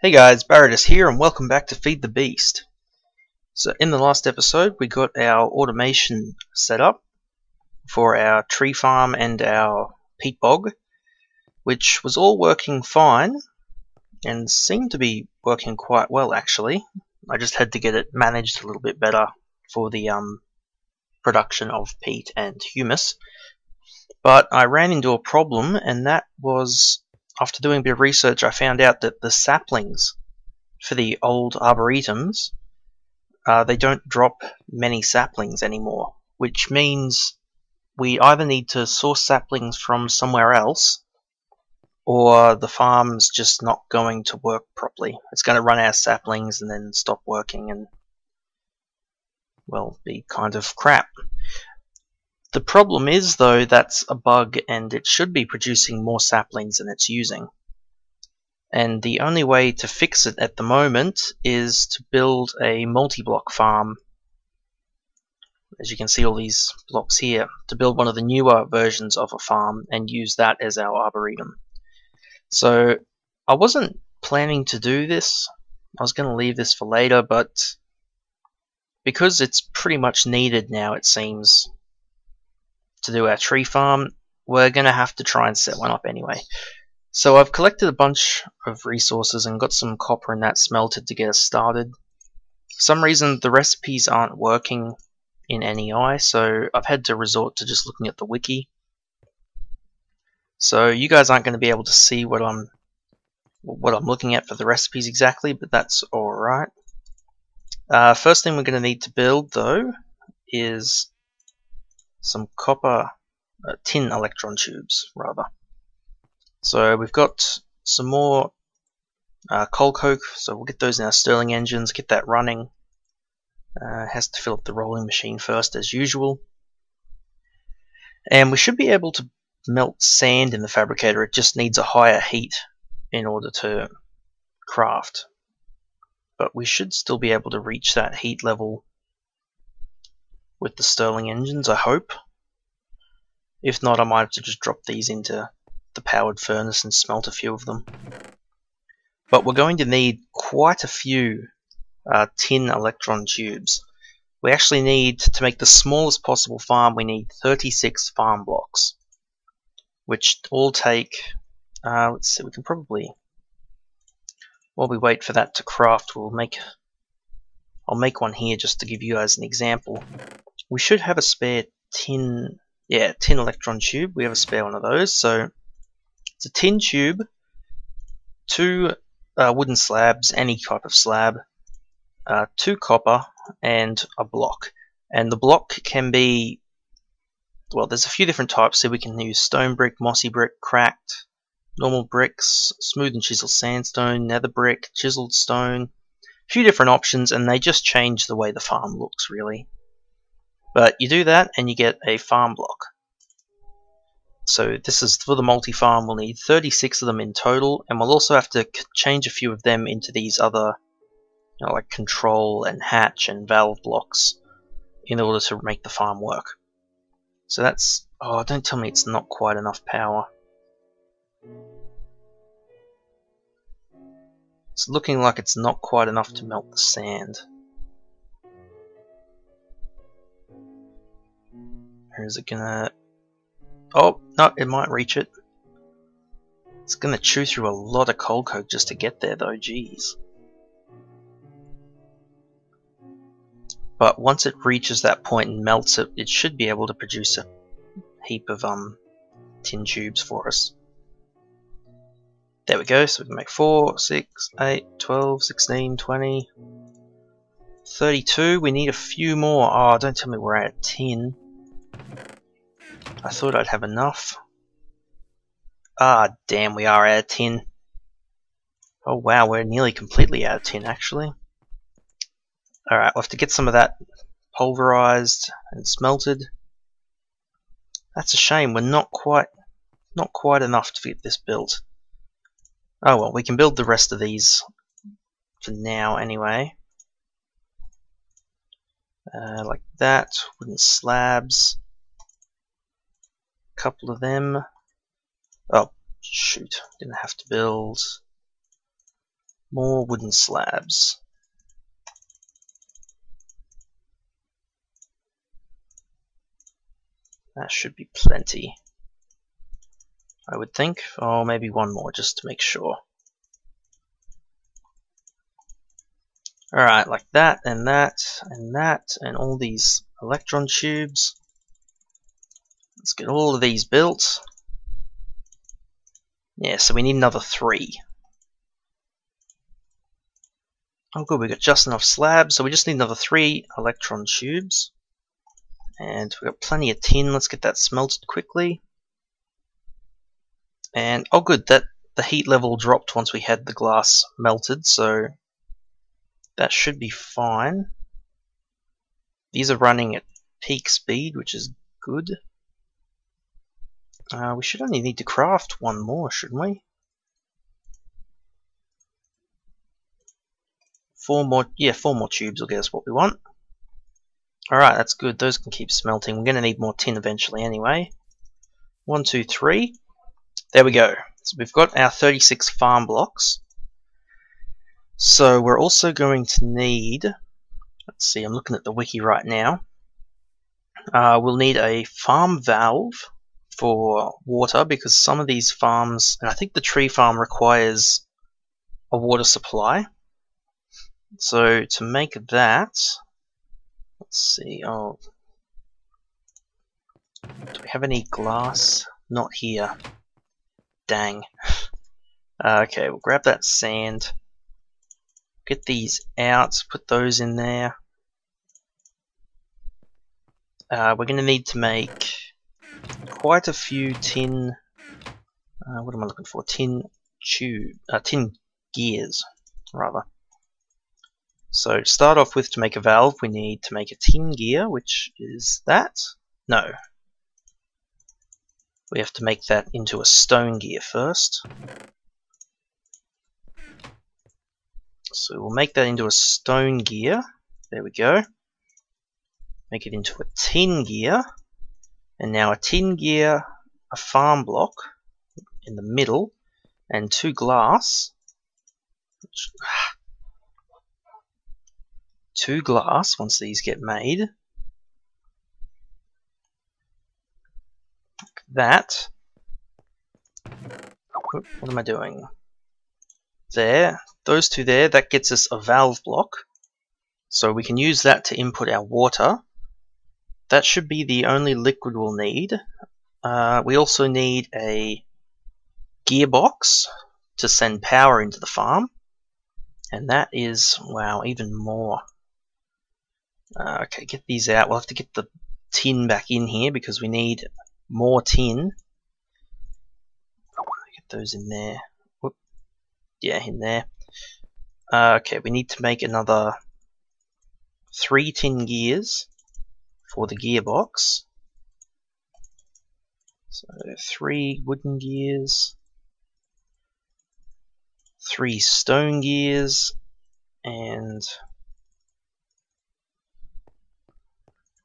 Hey guys, Barrettus here and welcome back to Feed the Beast. So in the last episode we got our automation set up for our tree farm and our peat bog, which was all working fine and seemed to be working quite well actually. I just had to get it managed a little bit better for the production of peat and humus. But I ran into a problem, and that was, after doing a bit of research, I found out that the saplings for the old arboretums, they don't drop many saplings anymore, which means we either need to source saplings from somewhere else, or the farm's just not going to work properly. It's going to run out of saplings and then stop working and, well, be kind of crap. The problem is, though, that's a bug and it should be producing more saplings than it's using. And the only way to fix it at the moment is to build a multi-block farm. As you can see, all these blocks here, to build one of the newer versions of a farm and use that as our arboretum. So I wasn't planning to do this. I was going to leave this for later, but because it's pretty much needed now, it seems, to do our tree farm, we're going to have to try and set one up anyway. So I've collected a bunch of resources and got some copper and that smelted to get us started. For some reason the recipes aren't working in NEI, so I've had to resort to just looking at the wiki. So you guys aren't going to be able to see what I'm looking at for the recipes exactly, but that's alright. First thing we're going to need to build, though, is some copper tin electron tubes, rather. So we've got some more coal coke, so we'll get those in our Stirling engines, get that running. Has to fill up the rolling machine first, as usual. And we should be able to melt sand in the fabricator. It just needs a higher heat in order to craft. But we should still be able to reach that heat level with the Stirling engines, I hope. If not, I might have to just drop these into the powered furnace and smelt a few of them. But we're going to need quite a few tin electron tubes. We actually need, to make the smallest possible farm, we need 36 farm blocks, which all take, let's see, we can probably, while we wait for that to craft, I'll make one here just to give you guys an example. We should have a spare tin electron tube. We have a spare one of those. So it's a tin tube, 2 wooden slabs, any type of slab, 2 copper, and a block. And the block can be, well, there's a few different types. So we can use stone brick, mossy brick, cracked, normal bricks, smooth and chiseled sandstone, nether brick, chiseled stone. A few different options, and they just change the way the farm looks, really. But you do that and you get a farm block. So this is for the multi-farm. We'll need 36 of them in total, and we'll also have to change a few of them into these other, like control and hatch and valve blocks in order to make the farm work. So that's, oh, don't tell me it's not quite enough power. It's looking like it's not quite enough to melt the sand. Or is it gonna... Oh, no, it might reach it. It's gonna chew through a lot of coal coke just to get there, though, jeez. But once it reaches that point and melts it, it should be able to produce a heap of tin tubes for us. There we go, so we can make 4, 6, 8, 12, 16, 20, 32. We need a few more. Oh, don't tell me we're at 10. I thought I'd have enough. Ah, damn, we are out of tin. Oh wow, we're nearly completely out of tin, actually. Alright, we'll have to get some of that pulverized and smelted. That's a shame, we're not quite enough to get this built. Oh well, we can build the rest of these for now anyway. Like that, wooden slabs. Couple of them. Oh shoot, didn't have to build More wooden slabs. That should be plenty, I would think. Or maybe one more just to make sure. Alright, like that, and that, and that, and all these electron tubes. Let's get all of these built. Yeah, so we need another 3. Oh good, we got just enough slabs, so we just need another 3 electron tubes. And we've got plenty of tin, let's get that smelted quickly. And oh good, that the heat level dropped once we had the glass melted, so that should be fine. These are running at peak speed, which is good. We should only need to craft one more, shouldn't we? 4 more, yeah, 4 more tubes will get us what we want. Alright, that's good, those can keep smelting. We're going to need more tin eventually anyway. 1, 2, 3. There we go. So we've got our 36 farm blocks. So we're also going to need, let's see, I'm looking at the wiki right now. We'll need a farm valve for water because some of these farms, and I think the tree farm requires a water supply. So to make that, let's see, do we have any glass? Not here. Dang. Okay, we'll grab that sand, get these out, put those in there. We're going to need to make quite a few tin, what am I looking for? Tin gears, rather. So to start off with, to make a valve, we need to make a tin gear, which is that. No. We have to make that into a stone gear first. So we'll make that into a stone gear. There we go. Make it into a tin gear. And now a tin gear, a farm block in the middle, and 2 glass. 2 glass once these get made. Like that. What am I doing? There. Those 2 there, that gets us a valve block. So we can use that to input our water. That should be the only liquid we'll need. We also need a gearbox to send power into the farm. And that is, wow, even more. Okay, get these out. We'll have to get the tin back in here because we need more tin. Get those in there. Whoop. Yeah, in there. Okay, we need to make another 3 tin gears for the gearbox. So 3 wooden gears, 3 stone gears, and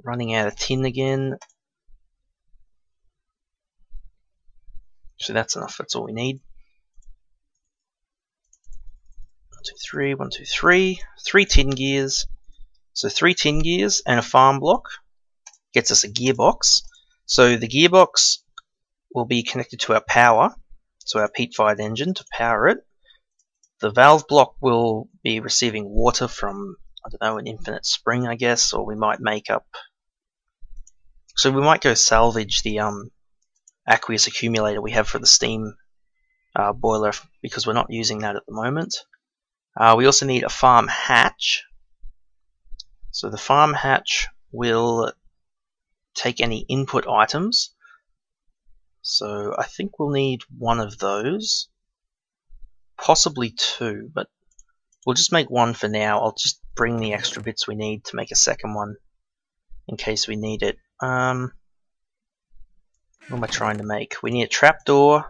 running out of tin again. So that's enough, that's all we need. 1, 2, 3, 1, 2, 3. 3 tin gears. So 3 tin gears and a farm block gets us a gearbox. So the gearbox will be connected to our power, so our peat-fired engine to power it. The valve block will be receiving water from, I don't know, an infinite spring, I guess, or we might make up. So we might go salvage the aqueous accumulator we have for the steam boiler because we're not using that at the moment. We also need a farm hatch. So the farm hatch will take any input items. So I think we'll need 1 of those, possibly 2, but we'll just make 1 for now. I'll just bring the extra bits we need to make a second one in case we need it. What am I trying to make? We need a trapdoor,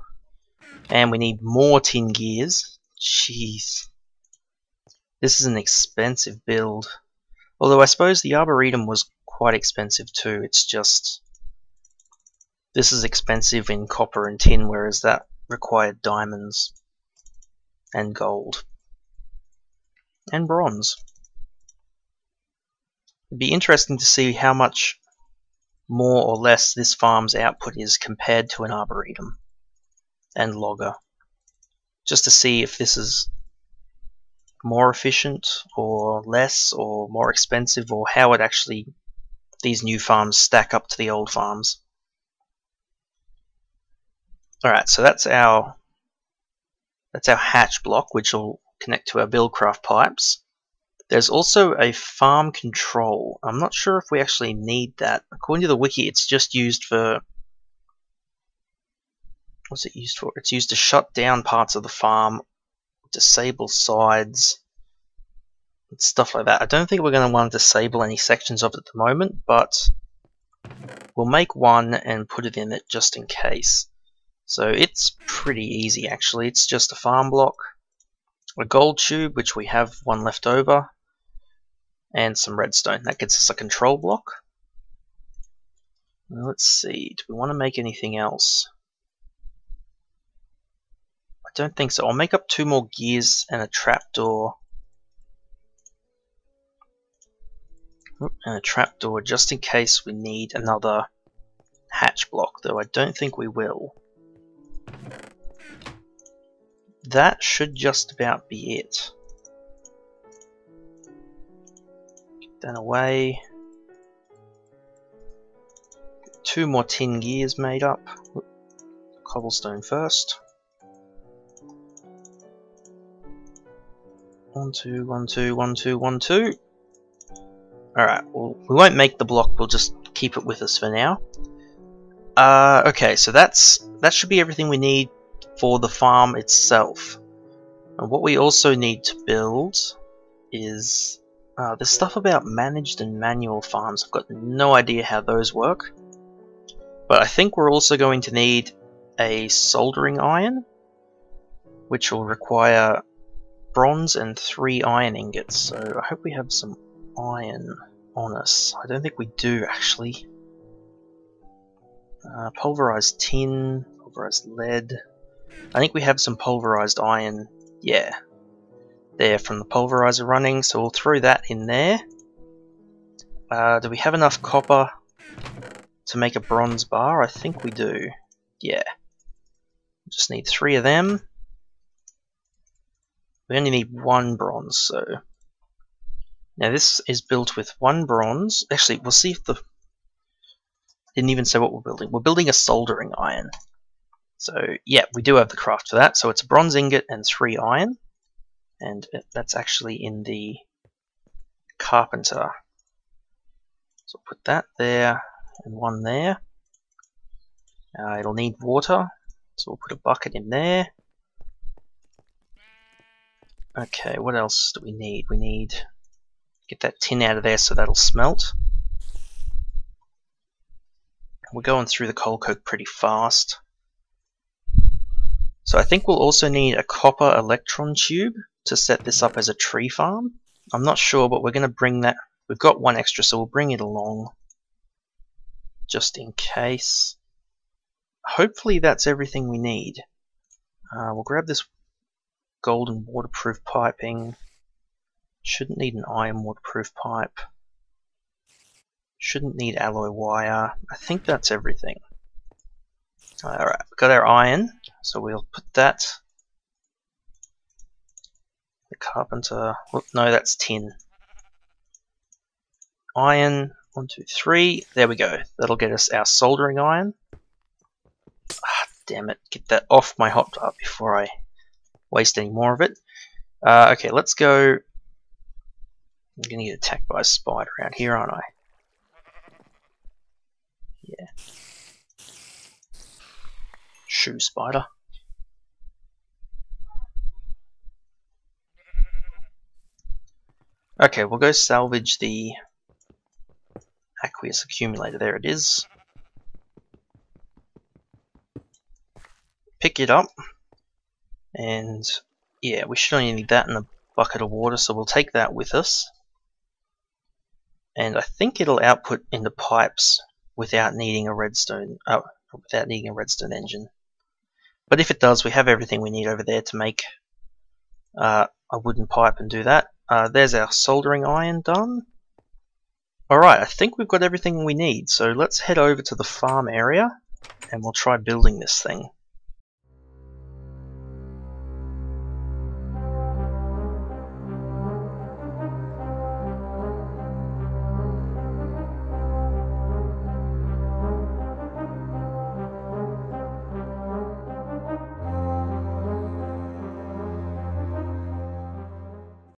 and we need more tin gears. Jeez. This is an expensive build. Although I suppose the Arboretum was quite expensive too. It's just, this is expensive in copper and tin, whereas that required diamonds and gold. and bronze. It'd be interesting to see how much more or less this farm's output is compared to an arboretum and logger, just to see if this is more efficient or less or more expensive, or how it actually, these new farms stack up to the old farms. Alright, so that's our hatch block, which will connect to our Buildcraft pipes. There's also a farm control. I'm not sure if we actually need that. According to the wiki, it's just used for... what's it used for? It's used to shut down parts of the farm, disable sides, and stuff like that. I don't think we're going to want to disable any sections of it at the moment, but we'll make one and put it in it just in case. So it's pretty easy actually. It's just a farm block, a gold tube, which we have one left over, and some redstone. That gets us a control block. Now, let's see, do we want to make anything else? I don't think so. I'll make up 2 more gears and a trapdoor. And a trapdoor just in case we need another hatch block, though I don't think we will. That should just about be it. Get that away. 2 more tin gears made up. Cobblestone first. 1, 2, 1, 2, 1, 2, 1, 2. Alright, well, we won't make the block, we'll just keep it with us for now. Okay, so that should be everything we need for the farm itself. And what we also need to build is... there's stuff about managed and manual farms. I've got no idea how those work. But I think we're also going to need a soldering iron, which will require bronze and 3 iron ingots. So I hope we have some iron on us. I don't think we do actually. Pulverized tin, pulverized lead. I think we have some pulverized iron, yeah, there from the pulverizer running, so we'll throw that in there. Do we have enough copper to make a bronze bar? I think we do, yeah. Just need 3 of them. We only need 1 bronze, so... Now this is built with 1 bronze. Actually, we'll see if the... Didn't even say what we're building. We're building a soldering iron. So, yeah, we do have the craft for that. So it's a bronze ingot and 3 iron. And that's actually in the carpenter. So we'll put that there and 1 there. It'll need water. So we'll put a bucket in there. Okay, what else do we need? We need... Get that tin out of there so that'll smelt. We're going through the coal coke pretty fast. So I think we'll also need a copper electron tube to set this up as a tree farm. I'm not sure, but we're going to bring that. We've got 1 extra, so we'll bring it along just in case. Hopefully that's everything we need. We'll grab this golden waterproof piping. Shouldn't need an iron waterproof pipe. Shouldn't need alloy wire. I think that's everything. Alright, we've got our iron, so we'll put that. The carpenter. Whoop, no, that's tin. Iron. 1, 2, 3. There we go. That'll get us our soldering iron. Ah, damn it. Get that off my hot part before I waste any more of it. Okay, let's go. I'm gonna get attacked by a spider out here, aren't I? Yeah. Shoo, spider. Okay, we'll go salvage the aqueous accumulator. There it is. Pick it up. And yeah, we should only need that in a bucket of water, so we'll take that with us. And I think it'll output in the pipes without needing a redstone engine. But if it does, we have everything we need over there to make a wooden pipe and do that. There's our soldering iron done. Alright, I think we've got everything we need, so let's head over to the farm area and we'll try building this thing.